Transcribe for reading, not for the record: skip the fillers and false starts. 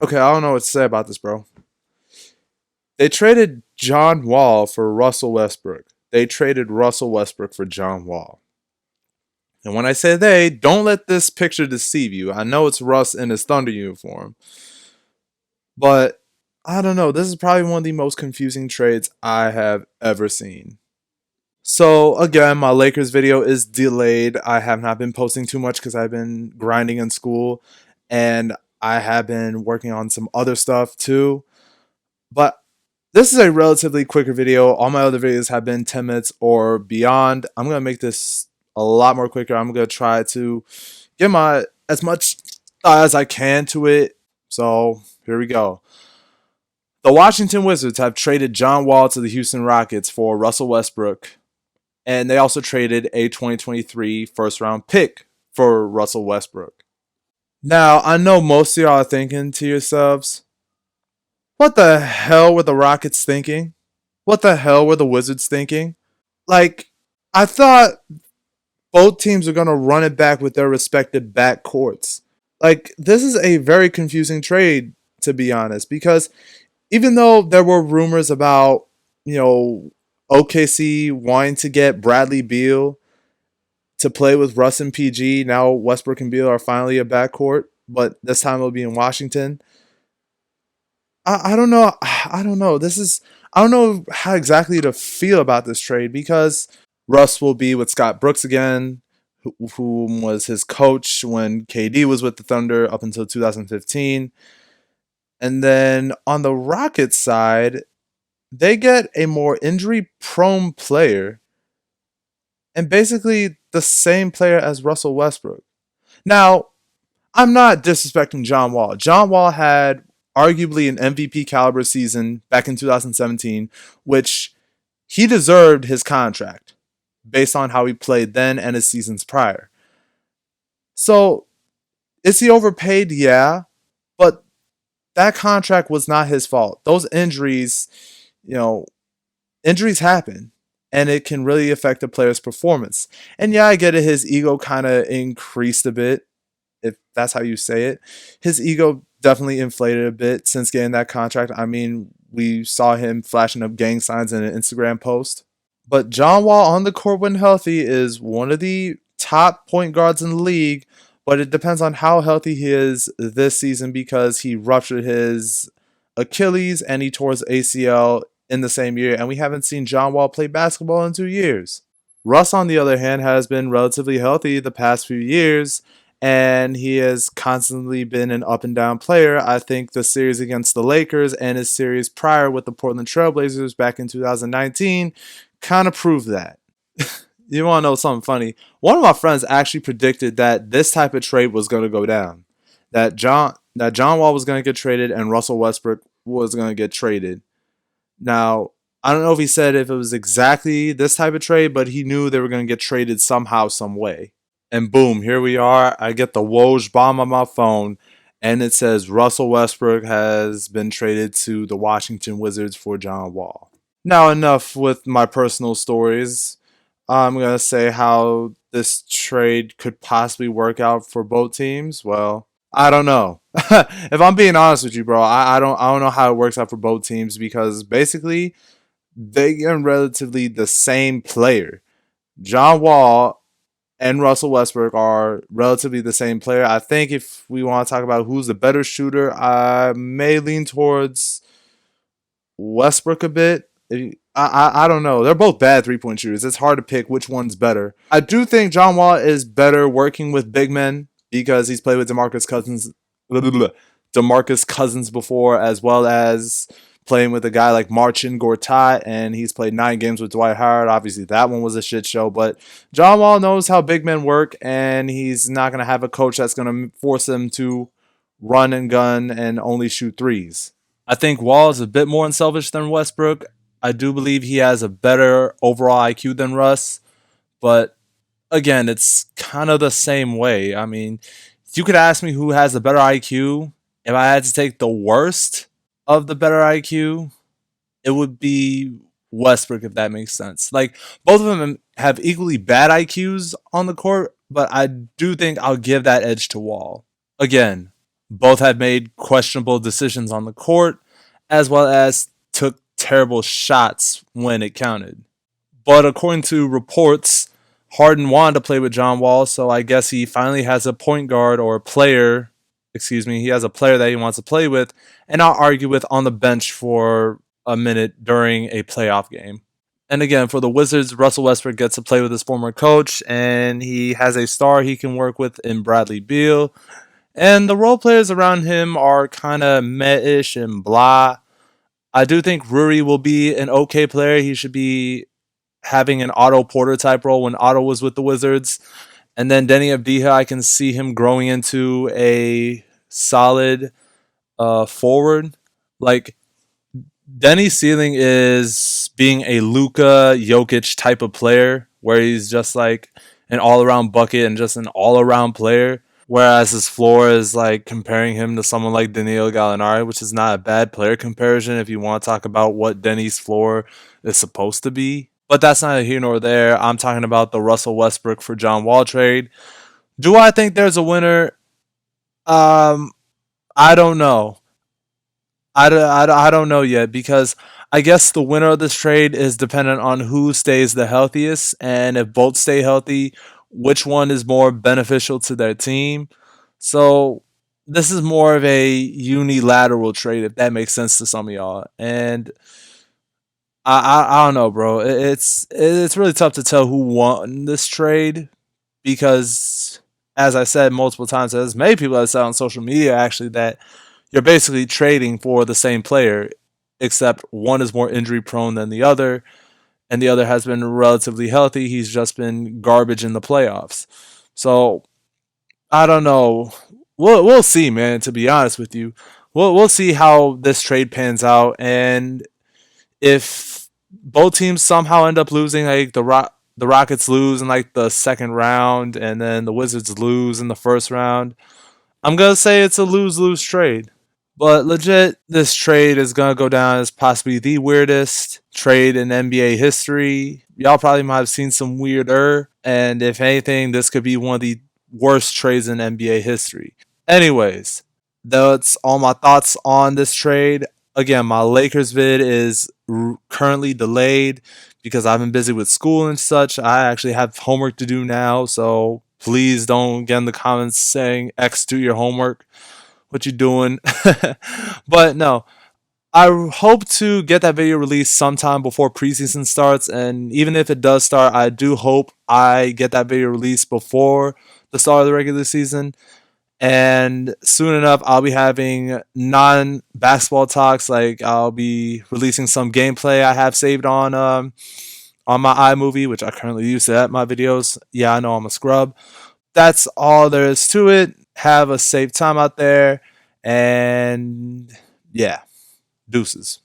Okay, I don't know what to say about this, bro. They traded John Wall for Russell Westbrook. They traded Russell Westbrook for John Wall. And when I say they, don't let this picture deceive you. I know it's Russ in his Thunder uniform, but I don't know. This is probably one of the most confusing trades I have ever seen. So again, my Lakers video is delayed. I have not been posting too much because I've been grinding in school and I have been working on some other stuff too. But this is a relatively quicker video. All my other videos have been 10 minutes or beyond. I'm going to make this a lot more quicker. I'm going to try to get my as much as I can to it. So here we go. The Washington Wizards have traded John Wall to the Houston Rockets for Russell Westbrook. And they also traded a 2023 first round pick for Russell Westbrook. Now, I know most of y'all are thinking to yourselves, what the hell were the Rockets thinking? What the hell were the Wizards thinking? Like, I thought both teams are going to run it back with their respective backcourts. Like, this is a very confusing trade, to be honest, because even though there were rumors about, OKC wanting to get Bradley Beal to play with Russ and PG, now Westbrook and Beal are finally a backcourt, but this time it'll be in Washington. I don't know. I don't know. I don't know how exactly to feel about this trade because Russ will be with Scott Brooks again, who was his coach when KD was with the Thunder up until 2015. And then on the Rockets side, they get a more injury prone player and basically the same player as Russell Westbrook. Now, I'm not disrespecting John Wall. John Wall had arguably an MVP caliber season back in 2017, which he deserved his contract based on how he played then and his seasons prior. So, is he overpaid? Yeah, but that contract was not his fault. Those injuries, injuries happen and it can really affect a player's performance. And yeah, I get it. His ego kind of increased a bit, if that's how you say it. His ego definitely inflated a bit since getting that contract. I mean, we saw him flashing up gang signs in an Instagram post. But John Wall on the court when healthy is one of the top point guards in the league, but it depends on how healthy he is this season because he ruptured his Achilles and he tore his ACL in the same year, and we haven't seen John Wall play basketball in 2 years. Russ, on the other hand, has been relatively healthy the past few years, and he has constantly been an up and down player. I think the series against the Lakers and his series prior with the Portland Trailblazers back in 2019 kind of proved that. You want to know something funny? One of my friends actually predicted that this type of trade was going to go down. That John Wall was going to get traded and Russell Westbrook was going to get traded. Now, I don't know if he said if it was exactly this type of trade, but he knew they were going to get traded somehow, some way. And boom, here we are. I get the Woj bomb on my phone, and it says Russell Westbrook has been traded to the Washington Wizards for John Wall. Now, enough with my personal stories. I'm going to say how this trade could possibly work out for both teams. Well, I don't know. If I'm being honest with you, bro, I don't know how it works out for both teams because basically they get relatively the same player. John Wall and Russell Westbrook are relatively the same player. I think if we want to talk about who's the better shooter, I may lean towards Westbrook a bit. I don't know. They're both bad 3-point shooters. It's hard to pick which one's better. I do think John Wall is better working with big men because he's played with DeMarcus Cousins before, as well as playing with a guy like Marcin Gortat, and he's played 9 games with Dwight Howard. Obviously, that one was a shit show, but John Wall knows how big men work, and he's not going to have a coach that's going to force him to run and gun and only shoot threes. I think Wall is a bit more unselfish than Westbrook. I do believe he has a better overall IQ than Russ, but again, it's kind of the same way. I mean, if you could ask me who has the better IQ, if I had to take the worst of the better IQ, it would be Westbrook, if that makes sense. Like, both of them have equally bad IQs on the court, but I do think I'll give that edge to Wall. Again, Both had made questionable decisions on the court, as well as took terrible shots when it counted. But according to reports, Harden wanted to play with John Wall, so I guess he finally has a point guard or a player, excuse me, he has a player that he wants to play with and not argue with on the bench for a minute during a playoff game. And again, for the Wizards, Russell Westbrook gets to play with his former coach, and he has a star he can work with in Bradley Beal. And the role players around him are kind of meh-ish and blah. I do think Ruri will be an okay player. He should be having an Otto Porter type role when Otto was with the Wizards. And then Denny Avdija, I can see him growing into a solid forward. Like, Denny's ceiling is being a Luka Jokic type of player, where he's just like an all around bucket and just an all around player. Whereas his floor is like comparing him to someone like Danilo Gallinari, which is not a bad player comparison if you want to talk about what Denny's floor is supposed to be. But that's not here nor there. I'm talking about the Russell Westbrook for John Wall trade. Do I think there's a winner? Um, I don't know. I don't know yet because I guess the winner of this trade is dependent on who stays the healthiest. And if both stay healthy, which one is more beneficial to their team. So this is more of a unilateral trade, if that makes sense to some of y'all. And I don't know, bro. It's really tough to tell who won this trade because, as I said multiple times, there's many people that said on social media actually that you're basically trading for the same player, except one is more injury prone than the other, and the other has been relatively healthy. He's just been garbage in the playoffs. So I don't know. We'll see, man. To be honest with you, we'll see how this trade pans out, and if both teams somehow end up losing, like the Rockets lose in like the second round, and then the Wizards lose in the first round, I'm gonna say it's a lose-lose trade. But legit, this trade is gonna go down as possibly the weirdest trade in NBA history. Y'all probably might have seen some weirder, and if anything, this could be one of the worst trades in NBA history. Anyways, that's all my thoughts on this trade. Again, my Lakers vid is currently delayed because I've been busy with school and such. I actually have homework to do now, so please don't get in the comments saying X do your homework. What you doing? But no, I hope to get that video released sometime before preseason starts. And even if it does start, I do hope I get that video released before the start of the regular season. And soon enough, I'll be having non-basketball talks. Like I'll be releasing some gameplay I have saved on my iMovie, which I currently use to edit my videos. Yeah, I know I'm a scrub. That's all there is to it. Have a safe time out there, and yeah, deuces.